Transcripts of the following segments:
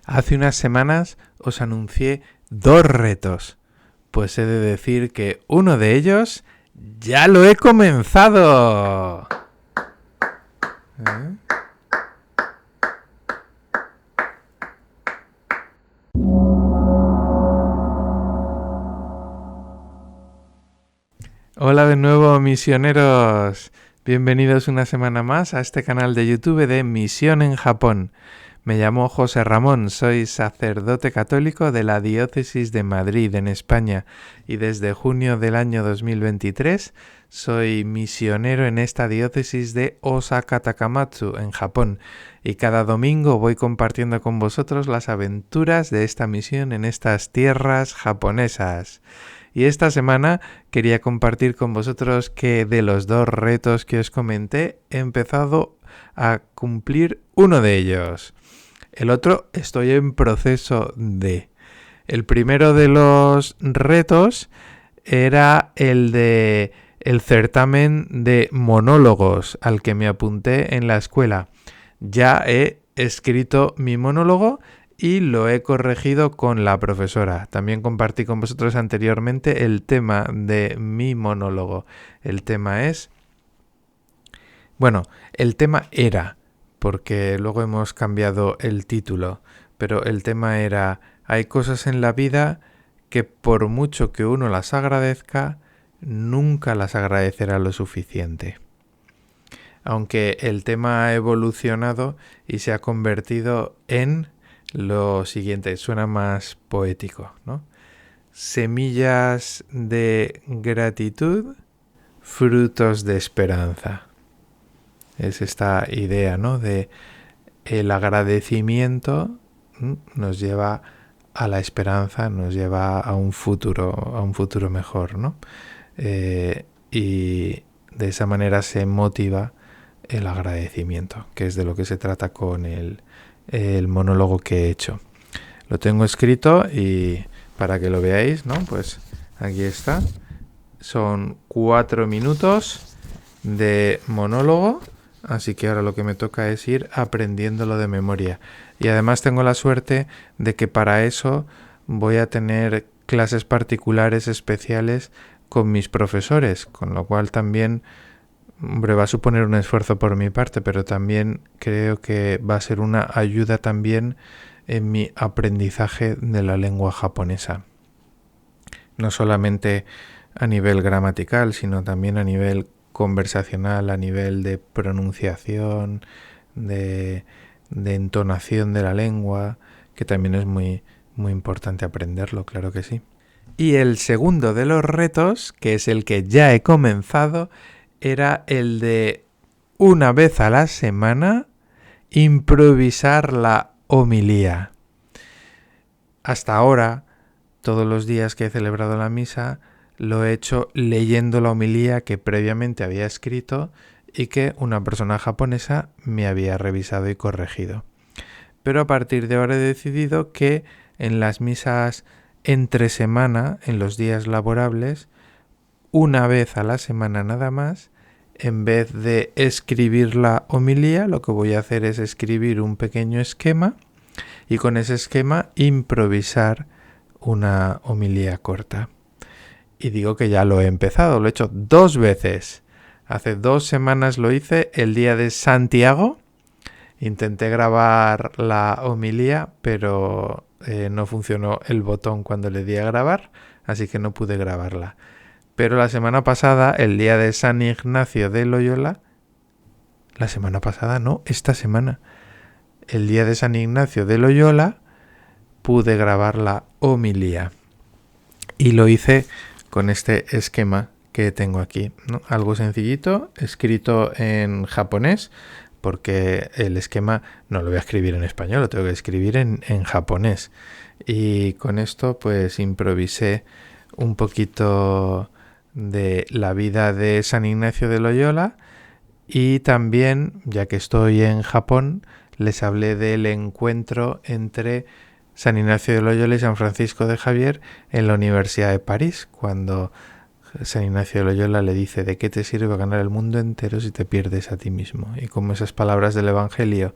Hace unas semanas os anuncié 2 retos, pues he de decir que uno de ellos ya lo he comenzado. ¿Eh? Hola de nuevo, misioneros. Bienvenidos una semana más a este canal de YouTube de Misión en Japón. Me llamo José Ramón, soy sacerdote católico de la Diócesis de Madrid, en España, y desde junio del año 2023 soy misionero en esta diócesis de Osaka Takamatsu, en Japón, y cada domingo voy compartiendo con vosotros las aventuras de esta misión en estas tierras japonesas. Y esta semana quería compartir con vosotros que de los 2 retos que os comenté he empezado a cumplir uno de ellos. El otro estoy en proceso de. El primero de los retos era el de el certamen de monólogos al que me apunté en la escuela. Ya he escrito mi monólogo y lo he corregido con la profesora. También compartí con vosotros anteriormente el tema de mi monólogo. El tema es... Bueno, el tema era, porque luego hemos cambiado el título, pero el tema era: hay cosas en la vida que por mucho que uno las agradezca, nunca las agradecerá lo suficiente. Aunque el tema ha evolucionado y se ha convertido en lo siguiente, suena más poético, ¿no? Semillas de gratitud, frutos de esperanza. Es esta idea, ¿no? De el agradecimiento nos lleva a la esperanza, nos lleva a un futuro mejor, ¿no? Y de esa manera se motiva el agradecimiento, que es de lo que se trata con el monólogo que he hecho. Lo tengo escrito y para que lo veáis, ¿no? Pues aquí está. Son 4 minutos de monólogo. Así que ahora lo que me toca es ir aprendiéndolo de memoria. Y además tengo la suerte de que para eso voy a tener clases particulares especiales con mis profesores, con lo cual también, hombre, va a suponer un esfuerzo por mi parte, pero también creo que va a ser una ayuda también en mi aprendizaje de la lengua japonesa. No solamente a nivel gramatical, sino también a nivel conversacional, a nivel de pronunciación, de entonación de la lengua, que también es muy importante aprenderlo, claro que sí. Y el segundo de los retos, que es el que ya he comenzado, era el de una vez a la semana improvisar la homilía. Hasta ahora, todos los días que he celebrado la misa, lo he hecho leyendo la homilía que previamente había escrito y que una persona japonesa me había revisado y corregido. Pero a partir de ahora he decidido que en las misas entre semana, en los días laborables, una vez a la semana nada más, en vez de escribir la homilía, lo que voy a hacer es escribir un pequeño esquema y con ese esquema improvisar una homilía corta. Y digo que ya lo he empezado, lo he hecho 2 veces. Hace 2 semanas lo hice el día de Santiago. Intenté grabar la homilía, pero no funcionó el botón cuando le di a grabar, así que no pude grabarla. Pero la semana pasada, el día de San Ignacio de Loyola, la semana pasada no, esta semana, el día de San Ignacio de Loyola, pude grabar la homilía. Y lo hice con este esquema que tengo aquí, ¿no? Algo sencillito, escrito en japonés, porque el esquema no lo voy a escribir en español, lo tengo que escribir en japonés. Y con esto pues improvisé un poquito de la vida de San Ignacio de Loyola y también, ya que estoy en Japón, les hablé del encuentro entre San Ignacio de Loyola y San Francisco de Javier en la Universidad de París, cuando San Ignacio de Loyola le dice: ¿de qué te sirve ganar el mundo entero si te pierdes a ti mismo? Y como esas palabras del Evangelio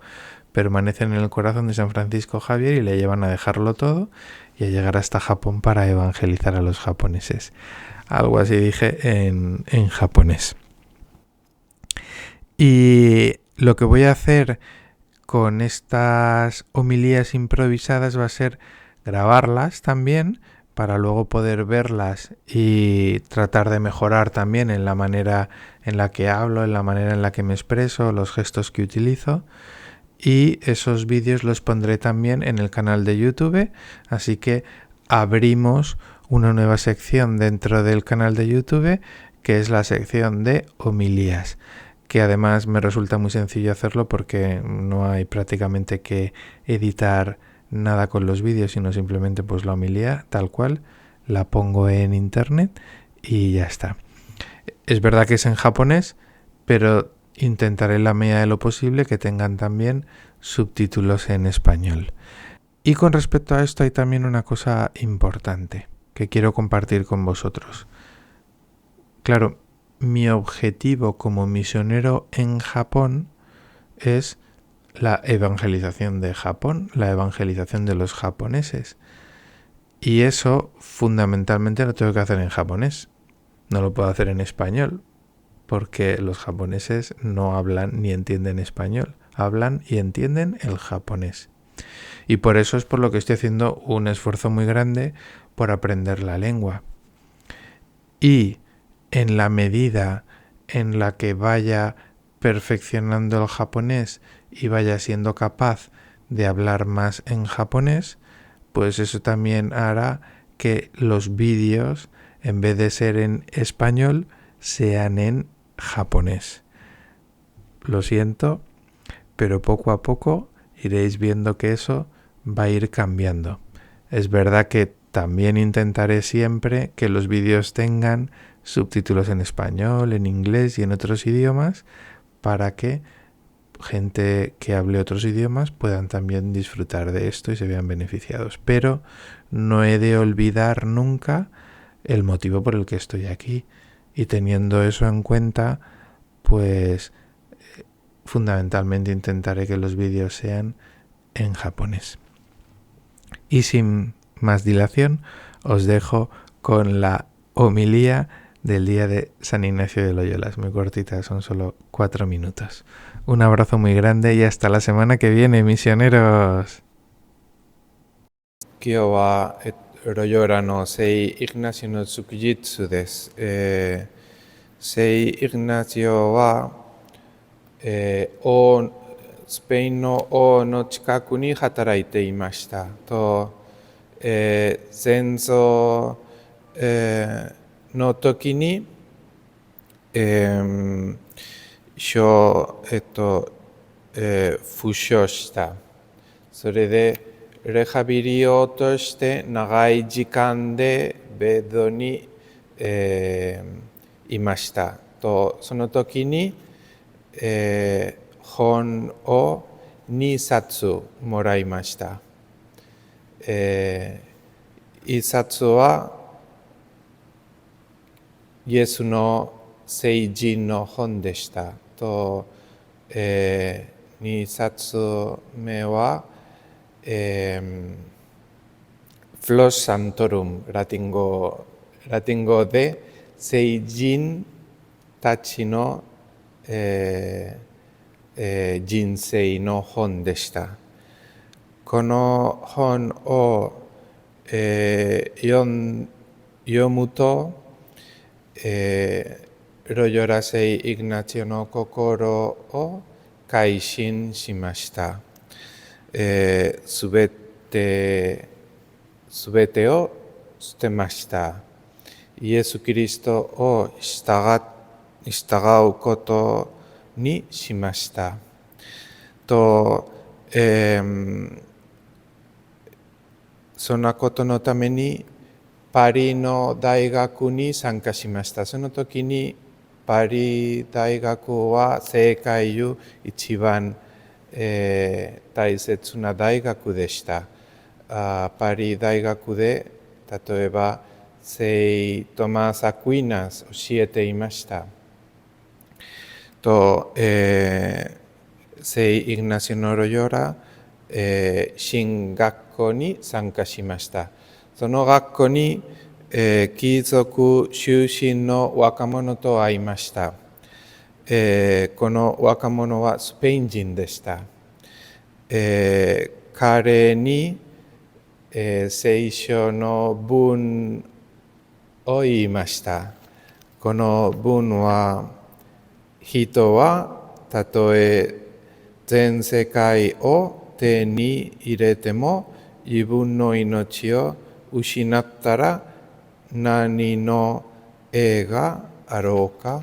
permanecen en el corazón de San Francisco Javier y le llevan a dejarlo todo y a llegar hasta Japón para evangelizar a los japoneses. Algo así dije en japonés. Y lo que voy a hacer con estas homilías improvisadas va a ser grabarlas también para luego poder verlas y tratar de mejorar también en la manera en la que hablo, en la manera en la que me expreso, los gestos que utilizo. Y esos vídeos los pondré también en el canal de YouTube, así que abrimos una nueva sección dentro del canal de YouTube, que es la sección de homilías, que además me resulta muy sencillo hacerlo porque no hay prácticamente que editar nada con los vídeos, sino simplemente pues la homilía tal cual, la pongo en internet y ya está. Es verdad que es en japonés, pero intentaré en la medida de lo posible que tengan también subtítulos en español. Y con respecto a esto hay también una cosa importante que quiero compartir con vosotros. Claro, mi objetivo como misionero en Japón es la evangelización de Japón, la evangelización de los japoneses. Y eso fundamentalmente lo tengo que hacer en japonés. No lo puedo hacer en español, porque los japoneses no hablan ni entienden español, hablan y entienden el japonés. Y por eso es por lo que estoy haciendo un esfuerzo muy grande por aprender la lengua. Y en la medida en la que vaya perfeccionando el japonés y vaya siendo capaz de hablar más en japonés, pues eso también hará que los vídeos, en vez de ser en español, sean en japonés. Lo siento, pero poco a poco iréis viendo que eso va a ir cambiando. Es verdad que también intentaré siempre que los vídeos tengan subtítulos en español, en inglés y en otros idiomas, para que gente que hable otros idiomas puedan también disfrutar de esto y se vean beneficiados. Pero no he de olvidar nunca el motivo por el que estoy aquí. Y teniendo eso en cuenta, pues fundamentalmente intentaré que los vídeos sean en japonés. Y sin más dilación, os dejo con la homilía del día de San Ignacio de Loyola. Es muy cortita, son solo 4 minutos. Un abrazo muy grande y hasta la semana que viene, misioneros. 今日はロヨラの聖イグナシオの祝日です。聖イグナシオは、スペインの王の近くに働いていました。戦争、の時に、負傷した。それでレハビリをとして長い時間でベッドに、いました。その時に、本を2冊もらいました。1冊はイエスの聖人の本でした。2冊目は、Flos Sanctorum、ラティン語で聖人たちの、人生の本でした。この本を、読むと、ロヨラ聖イグナチオの心を改心しました。すべてを捨てました。イエス・キリストを従うことにしました。そんなことのためにパリの大学に参加しました。その時にパリ大学は世界中一番、大切な大学でした。パリ大学で例えば聖トマス・アクイナス教えていました。と、聖イグナシオ・ノロヨラ、進学校に参加しました。その学校に、貴族出身の若者と会いました。この若者はスペイン人でした。彼に、聖書の文を言いました。この文は、人はたとえ全世界を手に入れても自分の命を失ったら何の益があろうか。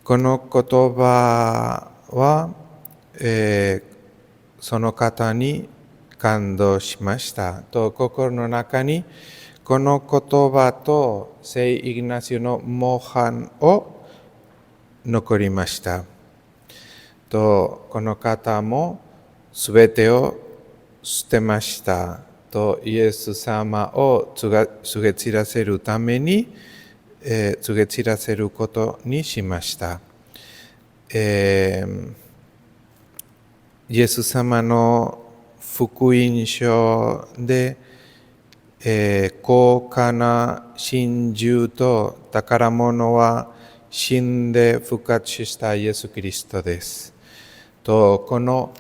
この言葉は、その方に感動しました。と心の中にこの言葉と聖イグナシオの模範を残りました。とこの方もすべてを捨てました。とイエス様を告げ散らせるために、告げ散らせることにしました。イエス様の福音書で、高価な真珠と宝物は死んで復活したイエス・キリストです。とこの、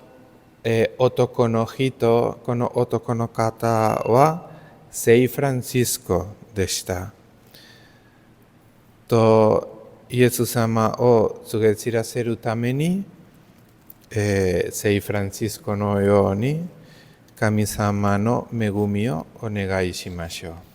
男の人、この男の方は聖フランシスコでした。とイエス様を告げ散らせるために、聖フランシスコのように神様の恵みをお願いしましょう。